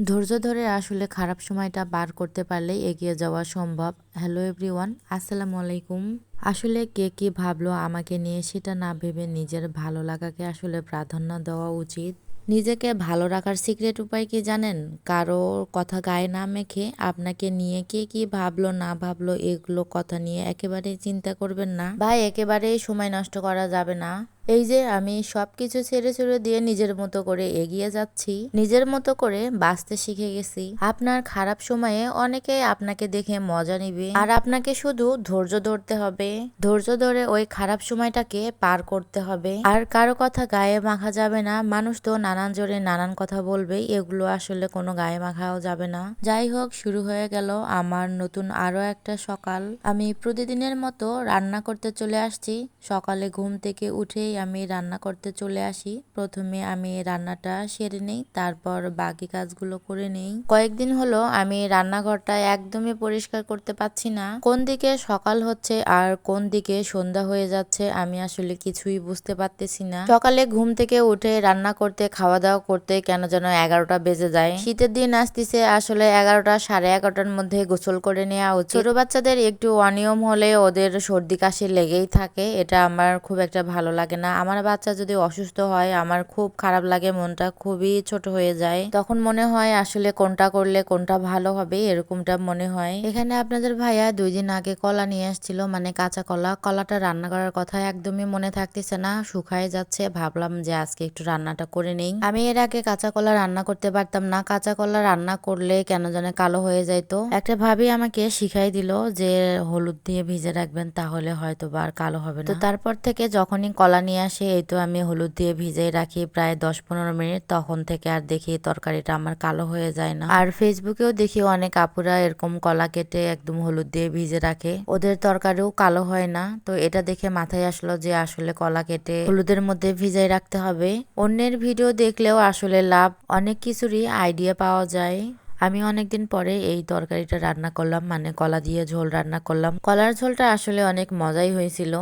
ধৈর্য ধরে আসলে খারাপ সময়টা পার করতে পারলেই এগিয়ে যাওয়া সম্ভব। হ্যালো এভরিওয়ান, আসসালামু আলাইকুম। আসলে কে কি ভাবলো আমাকে নিয়ে সেটা না ভেবে নিজের ভালো লাগাকে আসলে প্রাধান্য দেওয়া উচিত। নিজেকে ভালো রাখার সিক্রেট উপায় কি জানেন? কারো কথা গায়ে না মেখে আপনাকে নিয়ে কে কি ভাবলো না ভাবলো এগুলো কথা নিয়ে একেবারেই চিন্তা করবেন না, বা একেবারেই সময় নষ্ট করা যাবে না। এই যে আমি সবকিছু ছেড়ে ছেড়ে দিয়ে নিজের মতো করে এগিয়ে যাচ্ছি, নিজের মতো করে বাঁচতে শিখে গেছি। আপনার খারাপ সময়ে অনেকেই আপনাকে দেখে মজা নিবে, আর আপনাকে শুধু ধৈর্য ধরতে হবে। ধৈর্য ধরে ওই খারাপ সময়টাকে পার করতে হবে। আর কারো কথা গায়ে মাখা যাবে না। মানুষ তো নানান জোরে নানান কথা বলবে, এগুলো আসলে কোনো গায়ে মাখাও যাবে না। যাই হোক, শুরু হয়ে গেল আমার নতুন আরো একটা সকাল। আমি প্রতিদিনের মতো রান্না করতে চলে আসছি। সকালে ঘুম থেকে উঠেই আমি রান্না করতে চলে আসি। প্রথমে আমি রান্নাটা সেরে নেই, তারপর বাকি কাজগুলো করে নেই। কয়েকদিন হলো আমি রান্নাঘরটা একদমই পরিষ্কার করতে পারছি না। কোন দিকে সকাল হচ্ছে আর কোন দিকে সন্ধ্যা হয়ে যাচ্ছে আমি আসলে কিছুই বুঝতে পারতেছি না। সকালে ঘুম থেকে উঠে রান্না করতে, খাওয়া দাওয়া করতে কেন যেন 11টা বেজে যায়। শীতের দিন আসতেছে, আসলে 11টা সাড়ে 11টার মধ্যে গোসল করে নেওয়া উচিত। ছোট বাচ্চাদের একটু অনিয়ম হলে ওদের সর্দি কাশি লেগেই থাকে, এটা আমার খুব একটা ভালো লাগে না। আমার বাচ্চা যদি অসুস্থ হয় আমার খুব খারাপ লাগে, মনটা খুবই ছোট হয়ে যায়। তখন মনে হয় আসলে কোনটা করলে কোনটা ভালো হবে, এরকমটা মনে হয়। এখানে আপনাদের ভাইয়া 2 দিন আগে কলা নিয়ে আসছিল, মানে কাঁচা কলা। কলাটা রান্না করার কথা একদমই মনে থাকতেছে না, শুকায় যাচ্ছে। ভাবলাম যে আজকে একটু রান্নাটা করে নেই। আমি এর আগে কাঁচা কলা রান্না করতে পারতাম না। কাঁচা কলা রান্না করলে কেন যেন কালো হয়ে যাইতো। একটা ভাবি আমাকে শিখাই দিল যে হলুদ দিয়ে ভিজে রাখবেন, তাহলে হয়তো বা আর কালো হবে না। তো তারপর থেকে যখনই কলা নিয়ে আসে, এই তো আমি হলুদ দিয়ে ভিজে রাখি প্রায় 10-15 মিনিট। তখন থেকে আর দেখি তরকারিটা আমার কালো হয়ে যায় না। আর ফেসবুকেও দেখি অনেক আপুরা এরকম কলা কেটে একদম হলুদ দিয়ে ভিজে রাখে, ওদের তরকারিও কালো হয় না। তো এটা দেখে মাথায় আসলো যে আসলে কলা কেটে হলুদের মধ্যে ভিজাই রাখতে হবে। অন্যের ভিডিও দেখলেও আসলে লাভ, অনেক কিছুরই আইডিয়া পাওয়া যায়। আমি অনেকদিন পরে এই তরকারিটা রান্না করলাম, মানে কলা দিয়ে ঝোল রান্না করলাম। কলার ঝোলটা আসলে অনেক মজাই হয়েছিল,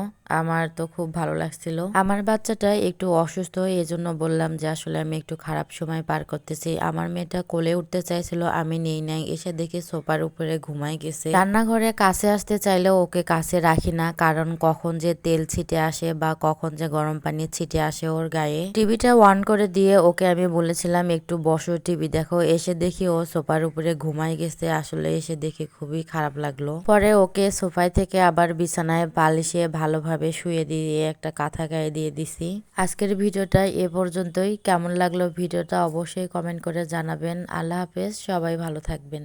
আমার তো খুব ভালো লাগছিল। আমার বাচ্চাটা একটু অসুস্থ, এই জন্য বললাম যে আসলে আমি একটু খারাপ সময় পার করতেছি। আমার মেয়েটা কোলে উঠতে চাইছিল, আমি নেই নাই, এসে দেখি সোফার উপরে ঘুমাই গেছে। রান্নাঘরে কাছে আসতে চাইলেও ওকে কাছে রাখি না, কারণ কখন যে তেল ছিটে আসে বা কখন যে গরম পানি ছিটে আসে ওর গায়ে। টিভিটা অন করে দিয়ে ওকে আমি বলেছিলাম একটু বসো, টিভি দেখো। এসে দেখি ও সোফার উপরে ঘুমাই গেছে। আসলে এসে দেখে খুবই খারাপ লাগলো। পরে ওকে সোফায় থেকে আবার বিছানায় বালিশে ভালোভাবে শুয়ে দিয়ে একটা কাঁথা গায়ে দিয়ে দিছি। আজকের ভিডিওটা এ পর্যন্তই। কেমন লাগলো ভিডিওটা অবশ্যই কমেন্ট করে জানাবেন। আল্লাহ হাফেজ, সবাই ভালো থাকবেন।